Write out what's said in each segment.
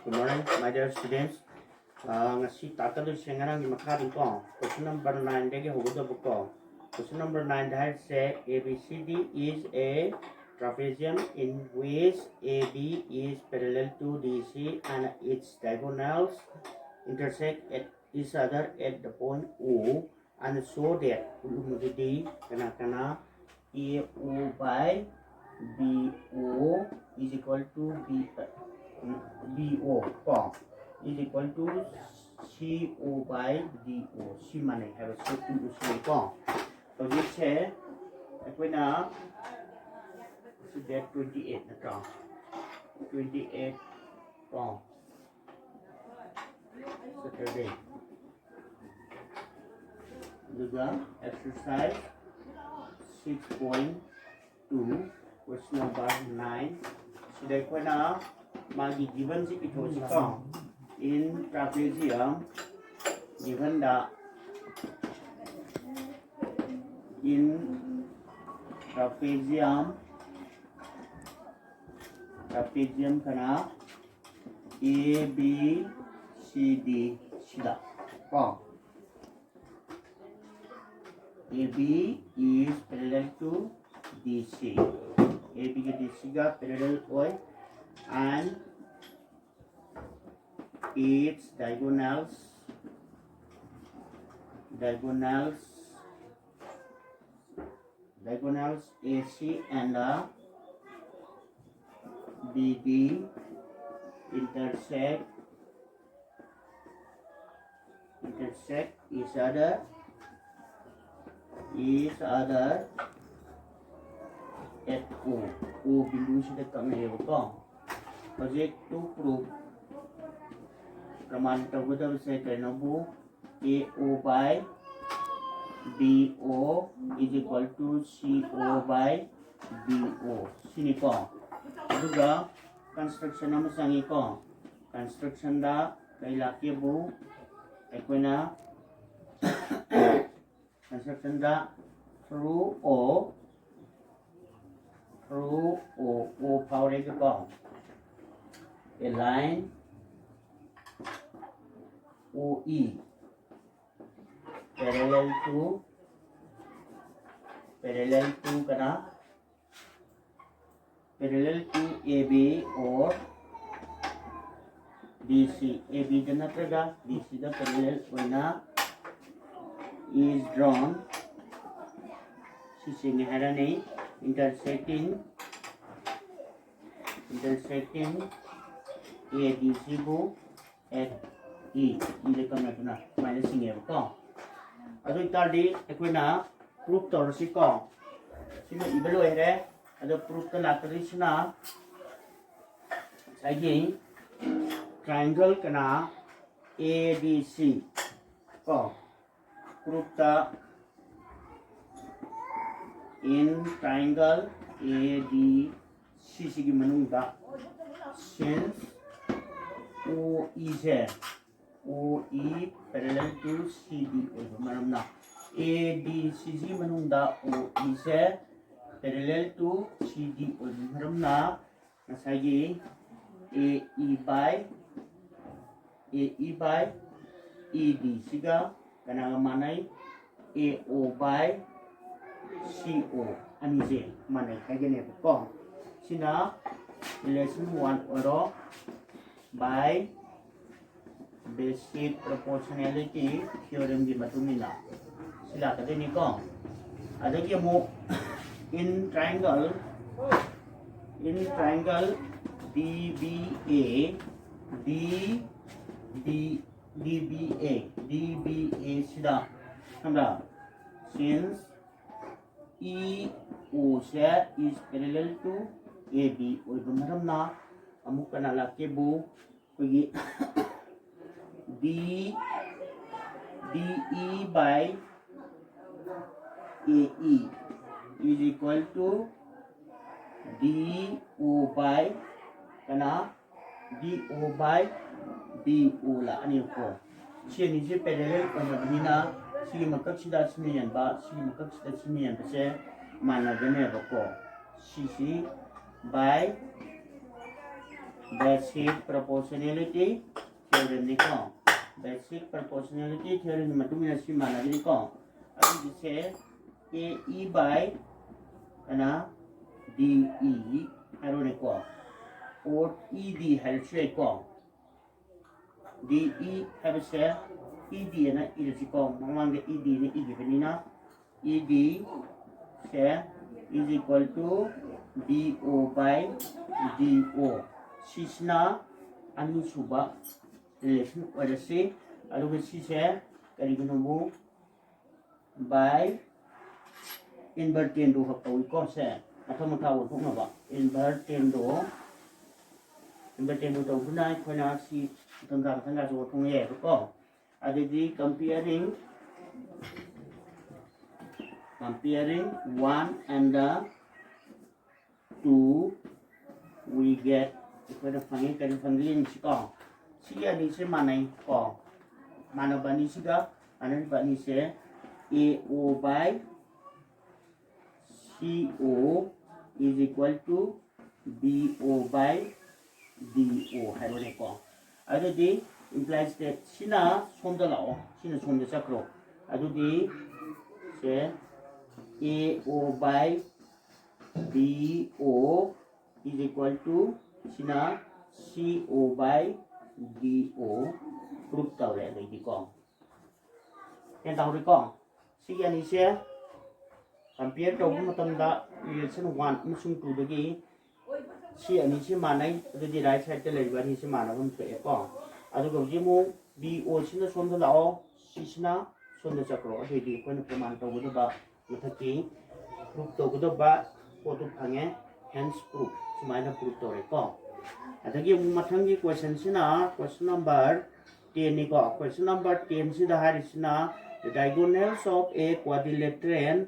Good morning, my dear students. Ngasi tackle sengarang di makari ko. Question number 9 degi hogodo buko. Question number 9 that say ABCD is a trapezium in which AB is parallel to DC and its diagonals intersect at each other at the point O, and so that D kana AO by BO is equal to BO is equal to CO by DO. C माने है बस into C तो जिससे कोई ना date 28 ना 28 Saturday juga exercise 6.2 question number 9 sudah kowe na magi given si ito si ko in trapezium given da in trapezium kana A B C D sida ko AB is parallel to DC. AB के DC का parallel होए and its diagonals AC and BD intersect each other at O बिंदु से कम है वो कौन project to prove प्रमाण तब से कहना वो AO by BO is equal to CO by BO sini kong juga construction nama sangi kong construction da kay laki bu equina construction da through O power ke kong a line OE parallel to kana parallel to AB or DC AB dana praga DC da parallel oina is drawn sising harane intersecting ADC bu at E ini kamna tuna minus singe ko adu itadi equina proof torsi ko sino ibelo ere adu proof ta lakari sina sagi triangle kana ADC ko proof ta in triangle ADC sigi manungda since OE parallel to CD maramna ADCG manungda OE parallel to CD maramna nasagi AE by ED siga kanang manay AO by CO ani je manay kagene ko sina relation 1 oro by basic proportionality theorem di matumina sila kadeni ko adagi mo in triangle DBA sida hamra since EO is parallel to AB oy maramna amuk kana laki bu kogi DE by AE is equal to DO by kana DO by BO la ani ko sini je parallel kana nina sini makak sida simian ba se mana gane ba ko CC by basic proportionality theorem ni ko basic proportionality theorem ni matung ina si mana ni ko adu dise a e by ana d e haro ni ko or e d har se ko d e har se e d na ila si ko mamang de e d ni e gi ni na e d se is equal to do by do sisna ani suba relation orasi aduga sise karigino bu by invertendo hakau ko se athama ka wo thong ba invertendo to bunai khona si tanga so thong ye ko adidi comparing one and the two we get the function ko siya ni se manai ko mana bani siga anan bani se AO by CO is equal to BO by DO hai ro ne ko adu di implies that sina somda lao sina somda sakro adu di se AO by BO is equal to sina CO by DO proof tau le dai di ko ken tau ri ko si ya ni se compare tau ma tam da relation 1 amsung 2 da gi si ani se manai adu di right side te le ba ni se mana bum se ko adu go ji mu BO sina som da lao si sina som da sakro adu di ko na praman tau bu ba mathaki proof tau bu ba photo phange hence proof sumaina proof tau re ko adagi mathanggi question sina question number 10 ni ko question number 10 sida harisina the diagonals of a quadrilateral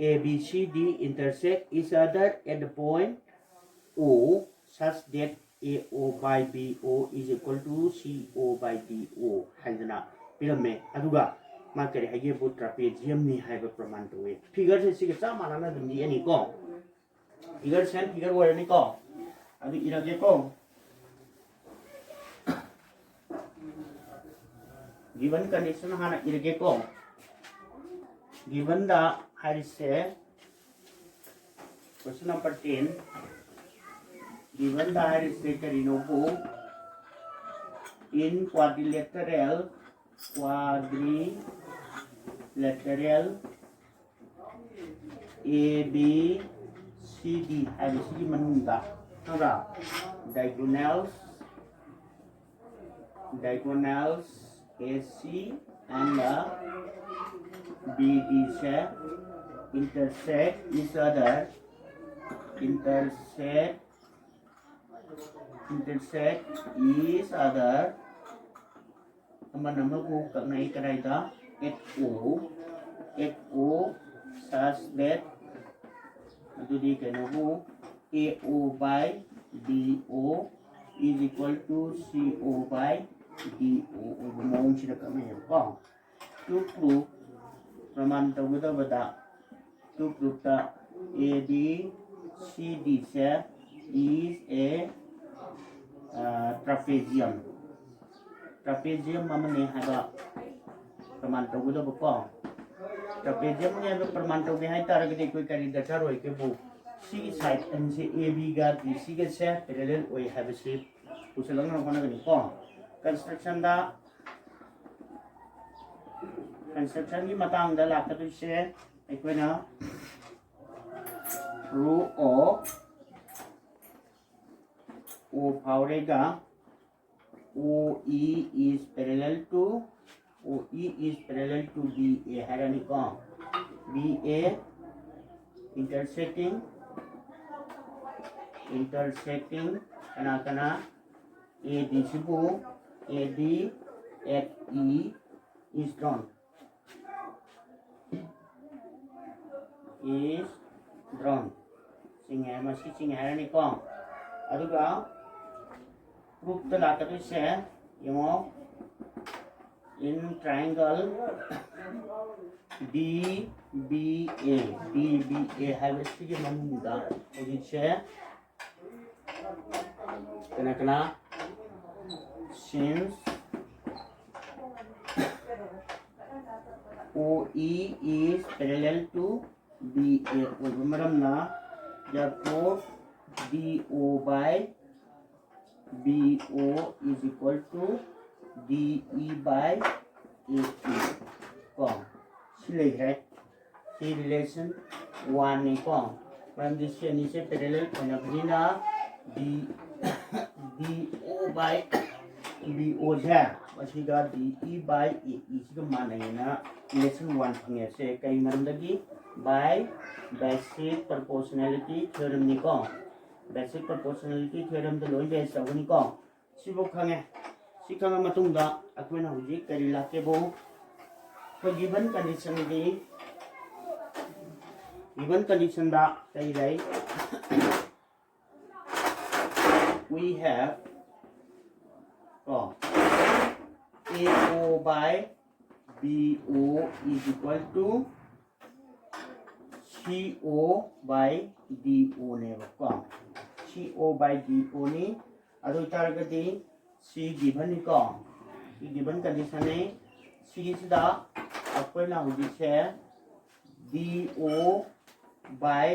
ABCD intersect each other at the point O such that AO by BO is equal to CO by DO haidana pirame aduga ma kare hage bu trapezium ni haiba praman to we figure se siga cha mana na dum ni ani ko figure sen figure word ni ko adu irage ko given condition hana irage ko given the harise question number 10 given the harise karinobu in quadrilateral ABCD harise manunda tara diagonals AC and BD intersect each other nama ko kanai kanai da FO such that adu di kanu AO by DO is equal to CO by DO mong sila kami ko to prove praman tawada bada to prove that ABCD is a trapezium mamane haba praman tawada ko trapezium ni haba praman tawde hai taragde koi kari data roi ke bu C side and C AB ga BC ga se parallel oi have shape usalang na kona gani ko construction ki matang da la ka tu se aikoina rule of O paurega OE is parallel to BA harani ko BA intersecting kana AD sibu AD at E is drawn singa ni ko aduga proof the latter is in triangle DBA have a sticky manunda which kana since OE is parallel to BA oiba maramna therefore DO by BO is equal to DE by AE ko si lekhre si relation 1 ni ko maram di si ani se parallel oina bina DO by BO है मसीगा DE by AE सिगा मानैना relation 1 fungi से कई मरमदगी by basic proportionality theorem नि को basic proportionality theorem the लोइ base तगनि को सिबो खंगे सिखंगा मतुंगा अखोइना हुजि करि लाकेबो for given condition da kay rai we have AO by BO is equal to CO by DO ne ba CO by DO ni adu targati C given ni ko C given condition ni C sida akoina hudi se DO by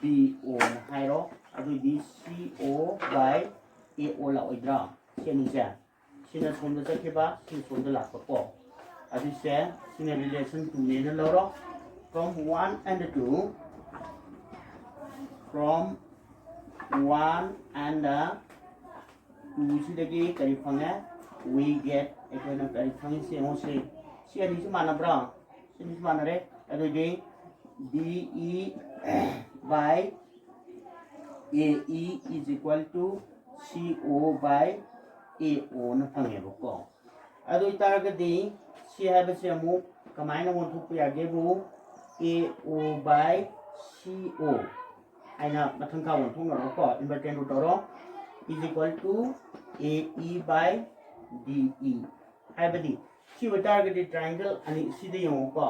BO na hairo adu di CO by AO la oidra sini se sina somda sakeba sin somda la ko adu se sina relation 2 ne na loro from 1 and 2 from 1 and 2 sidagi kari phanga we get ekona kari phangi se mo se si ani se mana bra sini se mana re adu di DE by AE is equal to CO by AO na phange ko adu itaragadi si haba se amu kamaina mo thupu yage bu AO by CO aina mathang ka won thong ro ko inverted root ro is equal to AE by DE habadi si target triangle ani sida yong ko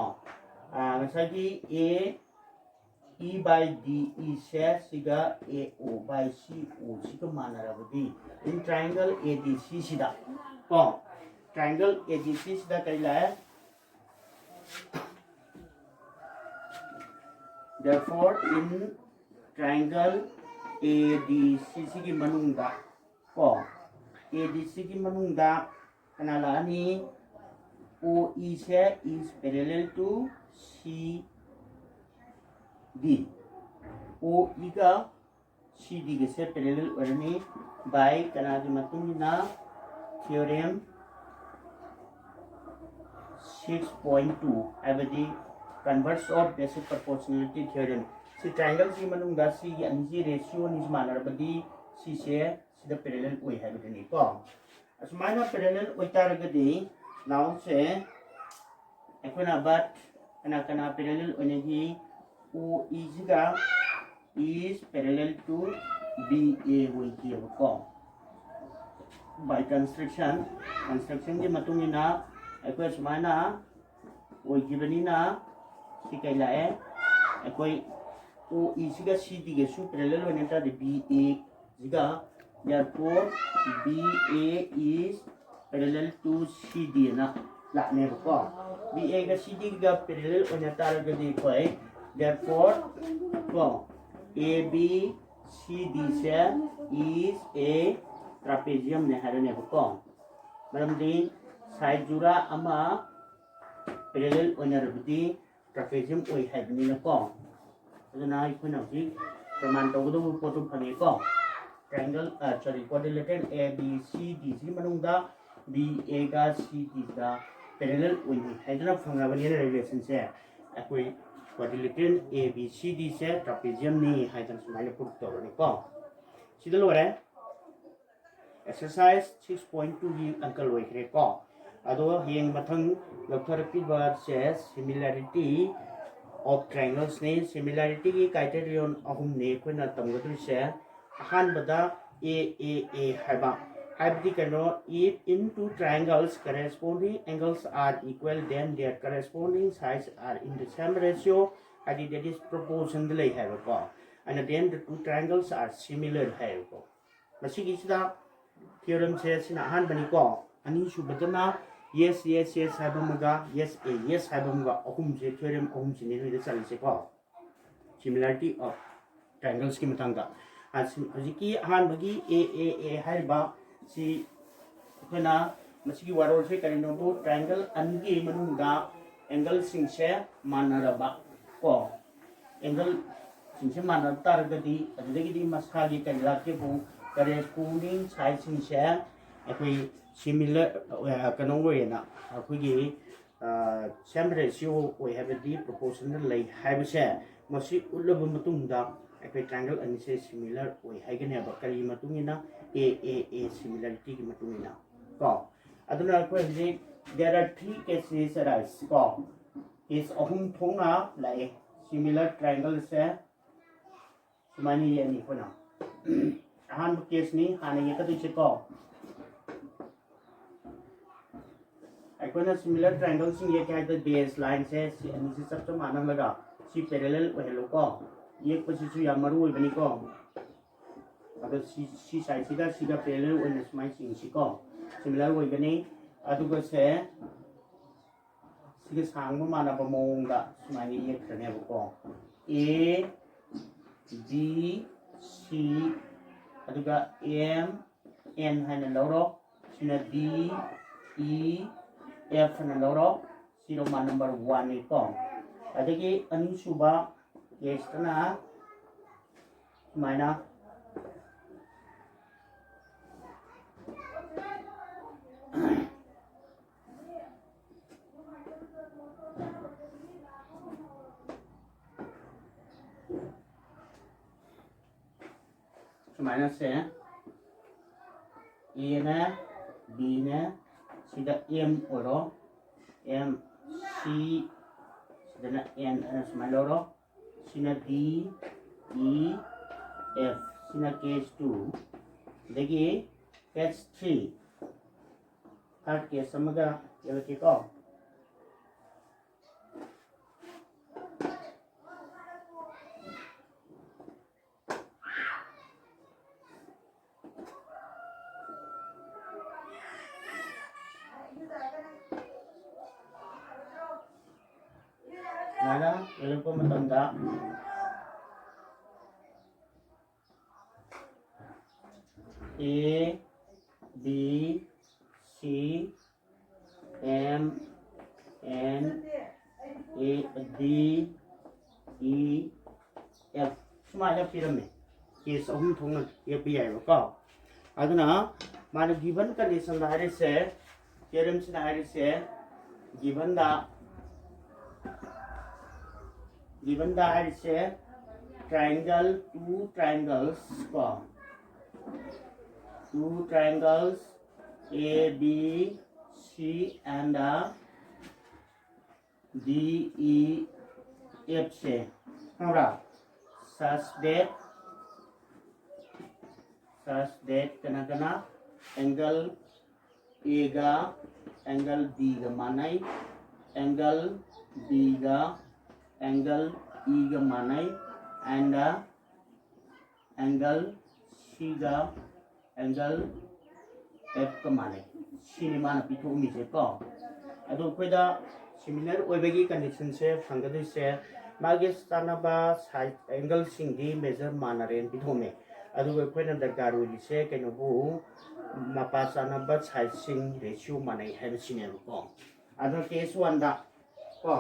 ngasagi AE by DE se siga AO by CO siga manarabadi in triangle ADC sida ko triangle ADC sida kaila therefore in triangle ADC sigi manungda ko ADC ki manungda kanala ani OE se is parallel to CD OE ka CD ke se parallel orani by kanagi matungina theorem 6.2 abadi converse of basic proportionality theorem si triangle si manungda si ani ratio ni manarabadi si se sida parallel oi habadani ko asmana parallel oi taragadi now se ekona bat kana parallel onehi OE siga is parallel to BA oi ki ko by construction ki matungina ekoi asmana oi gibanina si kailae ekoi OE siga CD ge su parallel onenta de BA siga therefore BA is parallel to CD na la ne ko BA ga CD ga parallel onenta ga di koi therefore ko AB CD se is a trapezium ne harane ko maram di side jura ama parallel onarabdi trapezium oi habni na ko aduna ikuna ji praman tawdo photo phane ko triangle quadrilateral ABCD si manungda BA ga CD ga parallel oi haidana phangabani relation se akoi quadrilateral ABCD se trapezium ni haidan sumaina put tawani ko sidalo re exercise 6.2 gi uncle oi kre ko ado heng mathang loktharapi ba se similarity of triangles ne similarity ki criterion ahum ne koina tamgadu se ahan bada AAA haiba habdi kano if in two triangles corresponding angles are equal then their corresponding sides are in the same ratio that is proportionally haiba ko and then the two triangles are similar haiba मसीगिसिदा theorem se sina han bani ko ani subadana yes yes yes haibamaga yes haibamaga ahum se theorem ahum sini ri da chali se ko similarity of triangles ki matanga hajiki han bagi a haiba si khona masigi warol se karino bu triangle angi manunga angle sing se manaraba ko angle sing se manar targadi adagi di masagi kanila ke bu corresponding side sing se akoi similar kano we na akoi same ratio we have the proportional lay haiba se masi ulaba matungda akoi triangle ani se similar we haigane ba kari matungina a similarity ki matungina ko aduna akoi ji there are three cases arise ko is ahum thonga lai similar triangle se sumani yani kona ahan case ni hana ye ka du ko akoi similar triangle sing ye ka the baseline se ani se sab to manam laga si parallel we hello ko ye pasi su ya maru we bani ko ado si side siga parallel we na smai sing si ko similar we gani adu ko se siga sang ma mana ba mong da smai ni ye khane ba ko a b c adu ga m n hana loro sina d e f hana loro zero ma number 1 ni ko adagi ani suba case tana maina maina se a na b na sida m oro m c sida n ana smaloro sina d e f sina case 2 dagi case 3 third case samaga yelaki ko nana yelako matanda A B C M N A D E F sumaya pyramid case ahum thonga ye pi ai ko aduna mana given condition da hari se theorem sin hari se given da hari se triangle two triangles ko two triangles A B C and D E F से हमरा such that कना angle A ga angle D ga manai angle B ga angle E ga manai and angle C ga angle F ka manai sini mana pitho mi se ko adu koida similar oibagi condition se phangadu se magi sanaba side angle singdi measure manaren pithome adu koina darkar uli se kaino bu mapa sanaba side sing ratio manai have sine ko adu case 1 da ko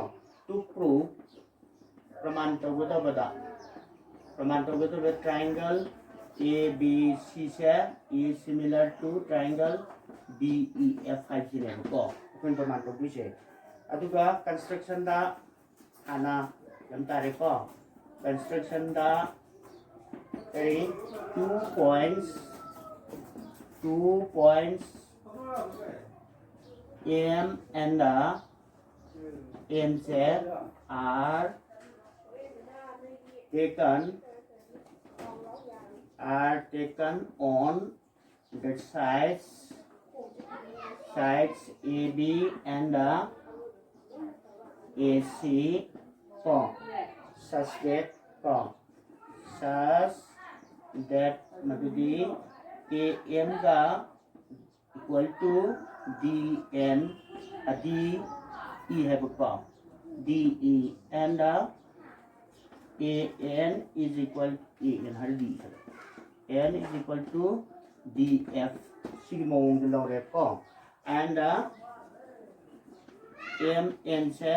to prove praman tawada triangle A B C से is similar to triangle D E F है जिन्हें को कौन प्रमाण तो पूछे अदुगा construction दा आना हम तारे को construction दा करी 2 points M and N से are taken on the sides AB and AC for such that madudi AM का equal to DN DE है बुक्का DE and AN is equal AN her D N is equal to DF सिगी मौंग दिलाओ रे को and MN से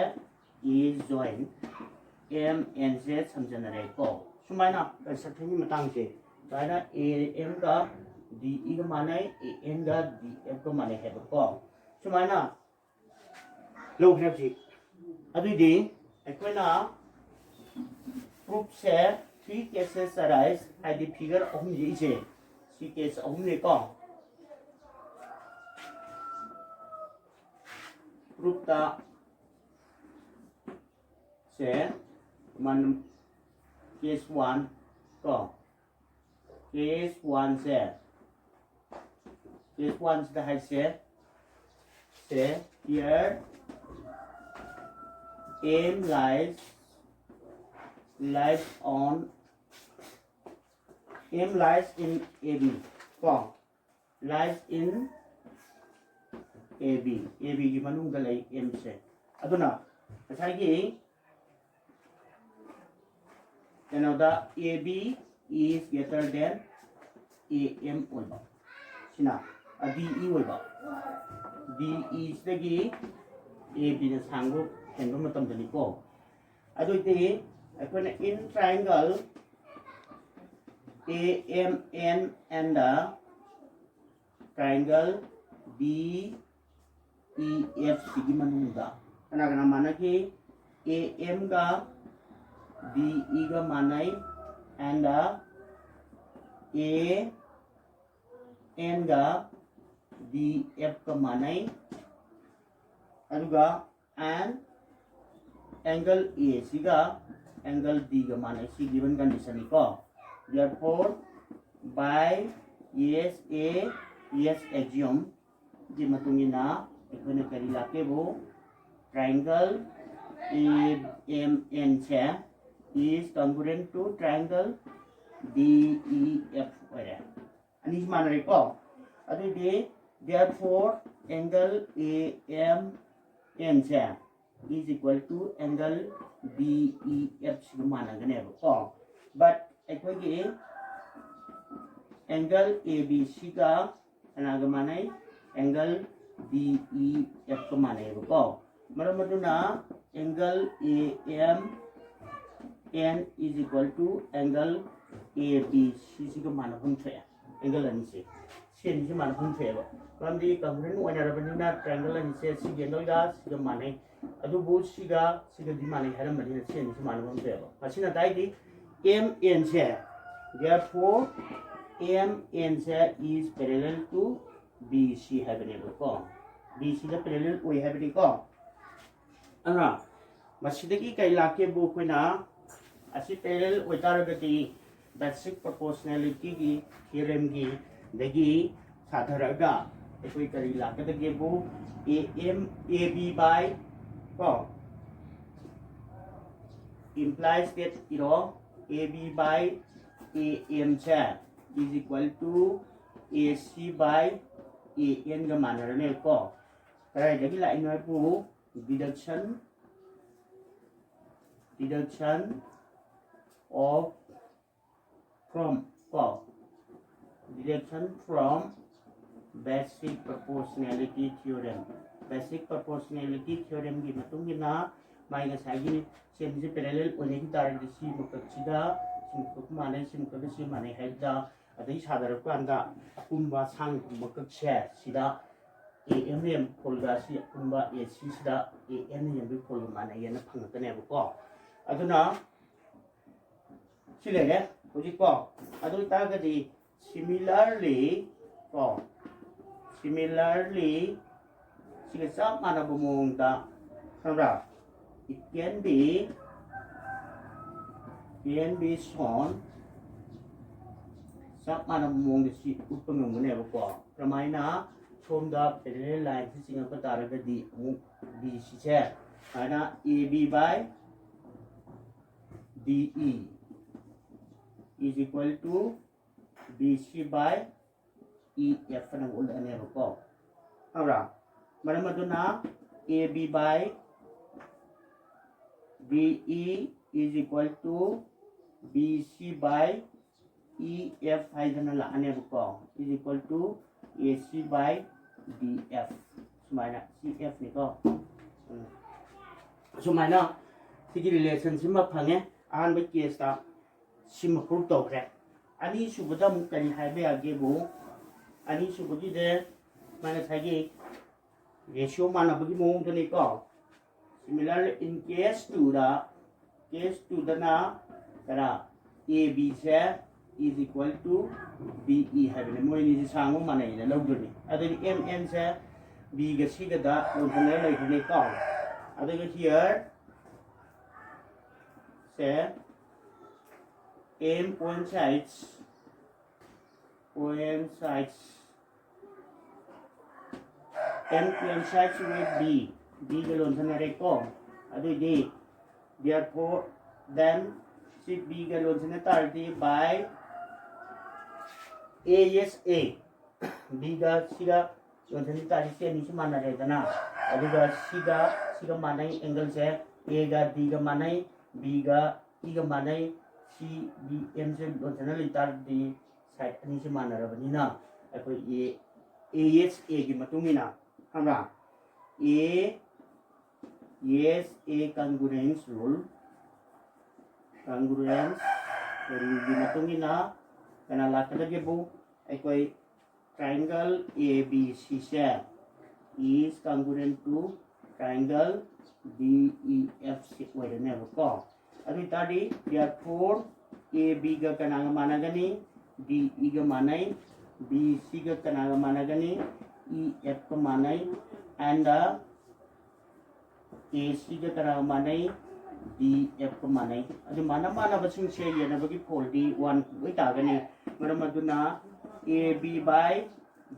is join MN से समझना रे को सुमाइना सत्य मतंग से दायना AM का DE का माने AN का DF का माने है को सुमाइना लोग है जी अभी दी एक्वेना proof से 3 cases arise at the figure of the इसे 3 case of the को proof ता से मन case 1 को case 1 से है से here M lies in AB form lies in AB की मनुंग लई M से अदुना असागी कनोदा AB is greater than AM ओइबा Cina DE ओइबा DE सिदगी AB ने सांगो हेंगो मतम दनिको अदुइते अखोना in triangle AMN and the triangle DEF सिगी मनुंगा कना माना कि AM का DE का मानाई and the AN का DF का मानाई अदुगा and angle A सिगा angle D का मानाई सी given condition को therefore by yes axiom जी मतुंगिना इकोने करी लाके वो triangle AMN से is congruent to triangle DEF वरे अनिश मान रही को अभी दे therefore angle AMN से is equal to angle DEF से माना गने को but अकोगी angle ABC का अनागमाने angle DEF को माने को मरमतुना angle AMN is equal to angle ABC को माना पुंछे angle अनि से सेन से माना पुंछे बो मरमदी कंप्लेंट वनारबनिना triangle अनि से सी angle का सी माने अदुबो सिगा दी माने हरमदिना सेन से माना पुंछे बो असिना दाइदी MN से therefore MN से is parallel to BC हैबने को BC का parallel कोई हैबने को अना मसिदगी कई लाके बो कोइना असि parallel ओइतारगदी basic proportionality की theorem की दगी साधरगा कोई करी लाके बो AB by को implies that AB by AM is equal to AC by AN का मान रहे को करे देखी लाइन में पू deduction of from basic proportionality theorem की मतुंगिना माइंग साइगी सेंजी पैरेलल ओने की तार दिसी मुकचिदा सिमुक माने हैदा अदई सादर को अंदा कुंबा सांग मुकचे सिदा AMM फोल्गा सि कुंबा AC सिदा AN यबि फोल माने यन फंगतने को अदुना सिलेगे होजि को अदु तागदी similarly सिगे सब माना बमोंदा खबरा it can be shown सब माना बमोंदा सि उपंगमने को प्रमाणना सोमदा पैरेलल लाइन से सिंग को तारगदी BC से आना AB by DE is equal to BC by E F นะอุลอันนี้ก็เอาละมันมาดูนะ A B by B E is equal to B C by E F ให้ดันละอันนี้ก็ is equal to A C by D F สมัยนะ C F นี่ก็สมัยนะที่ relationship มาพังเนี่ยอ่านไปเกี่ยวกับชิมพูดต่อแค่อันนี้สุดท้ายมันจะให้ไปอาเก็บบุอันนี้สุดท้ายเดมันจะใช้กี่ ratio มันเอาไปกี่โมงตัวนี้ก็ similar in case to the นะแต่ละ A B ใช่ is equal to B E ให้ไปเลยมวยนี่จะสร้างมันอะไรเนี่ยเราดูนี่อันนี้ M N ใช่ B กับ C กับ D ลงคะแนนเลยตัวนี้ก็อันนี้ก็ here ใช่ M coincides M coincides with B ก็ลงคะแนนเลยก็อันนี้ดี therefore then si B ka lon sa natardi by A yes A B ka siga lon sa natardi siya ni si mana reda na adi ka siga manay angle se A ka D ka manay B ka E ka manay si B M se lon sa natardi side ni si mana reda ni na ako A yes A ki matungi na hamra A yes A congruence rule congruence dari matungin na kanala kadagi bu ay koy triangle ABC siya is congruent to triangle DEF wala na ko adi tadi therefore AB ga kananga mana gani DE ga manay BC ga kananga mana gani EF ka manay and AC ga kananga manay DF ko manay adi mana ba sing siya yan na bagi pole D1 wait agani maram aduna AB by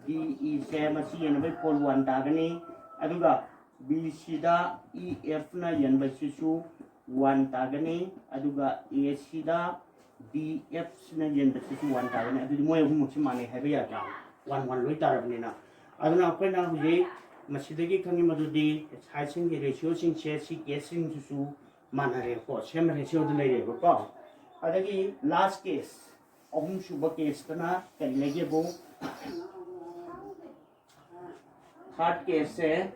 DE siya masi yan na pole 1 tagani aduga BC da EF na yan ba sisu 1 tagani aduga AC da DF na yan ba sisu 1 tagani adu mo yung musi manay habi ya ja 1 wait tarabni na aduna akoy na huli masidagi kangi madudi saising gi ratio sing siya si guessing susu manare ko same ratio de lay ko adagi last case ahum shuba case kana kalege bo third case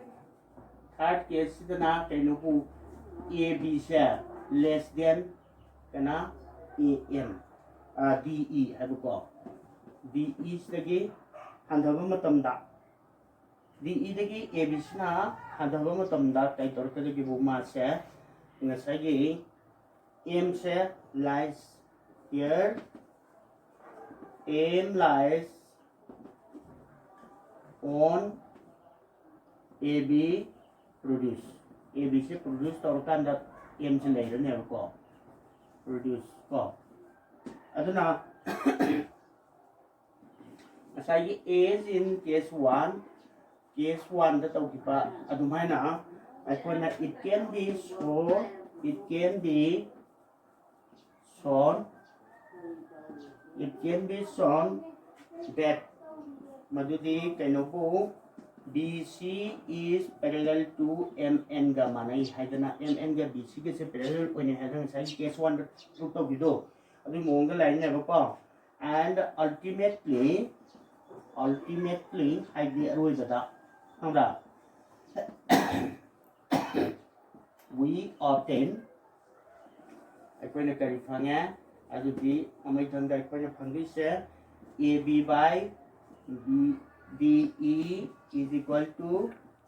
na kaino ku A B se less than kana AM DE habu ko DE dagi handaba matamda DE dagi AB na handaba matamda kay tor kadagi bo ma se ngasagi M se lies here M lies on AB produce AB se produce torkan that M se later never ko produce ko aduna ngasagi is in case 1 da tau kipa adumay na it can be shown that madudi kainopo BC is parallel to MN ga manay haidana MN ga BC ga se parallel when hadang sai case 1 to gido adu monga line ne ba and ultimately idea roi da hamra we obtain aikoina kari phanga adudi amai thangda aikoina phangi se AB by BE is equal to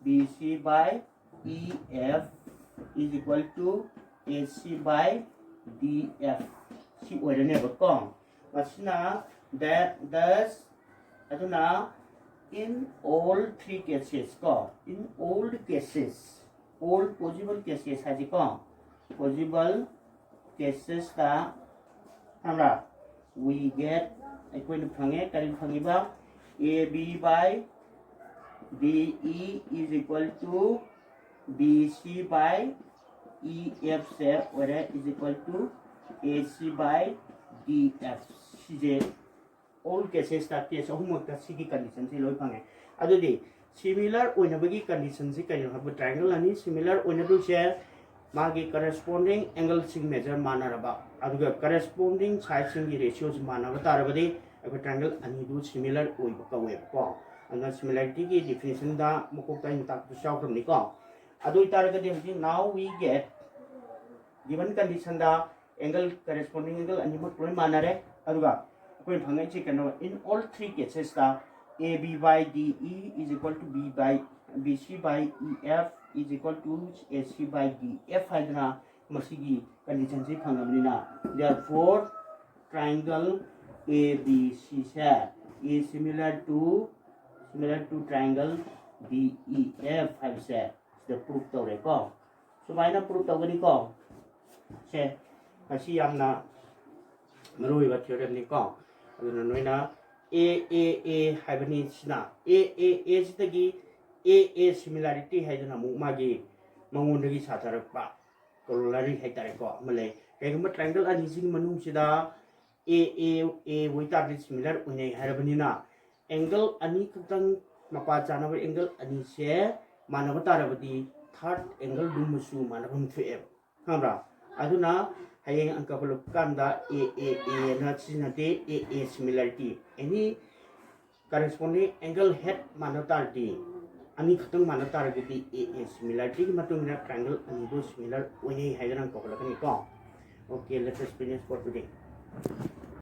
BC by EF is equal to AC by DF si wala ne ba kong masina that thus aduna in all three cases ko in all possible cases haji ko possible cases ta hamra we get aikoina phange kari phangi ba AB by DE is equal to BC by EF se where is equal to AC by DF CJ all cases ता case अहुमक ता सिगी condition से लोय fungi अदुदि similar ओइनबगी condition से कयो hub triangle अनि similar ओइनदु से मागी corresponding angle सिंग major मानरबा अदुगा corresponding side सिंग की ratios मानब तारबदि अको ट्रायंगल अनि दु similar ओइब कवे को अन similarity की definition दा मको ता इन ताक तो शाव नि को अदु तारगदि now we get given condition da angle corresponding angle ani mak loi manare aduga koi phangai chi kano in all three cases da AB by DE is equal to B by BC by EF is equal to AC by DF haidna masigi condition si phangamnina therefore triangle ABC is similar to triangle DEF have said the proof tawre ko so maina proof tawgani ko से असी यामना मरुई बा theorem नि को अदुना नोइना ए हाइबनि सिना ए जितगी ए similarity हाइजना मुमागी मंगुनदगी साथारपा cholerae हाइतारे को मले केगम triangle अनि जिंग मनु सिदा ए वइतादि similar उने हाइबनिना एंगल अनि खतंग मपा चानब एंगल अनि से मानव तारबदी थर्ड एंगल दुमसु मानबम थुए हमरा अदुना हयें अंका बलुक कांदा ए ना चिनाते ए सिमिलरिटी एनी corresponding angle head मानतारती अनि खतंग मानतारगती ए सिमिलरिटी की मतुंगना ट्रायंगल अनि दो सिमिलर ओने हायगना को लकनी को okay let's finish for today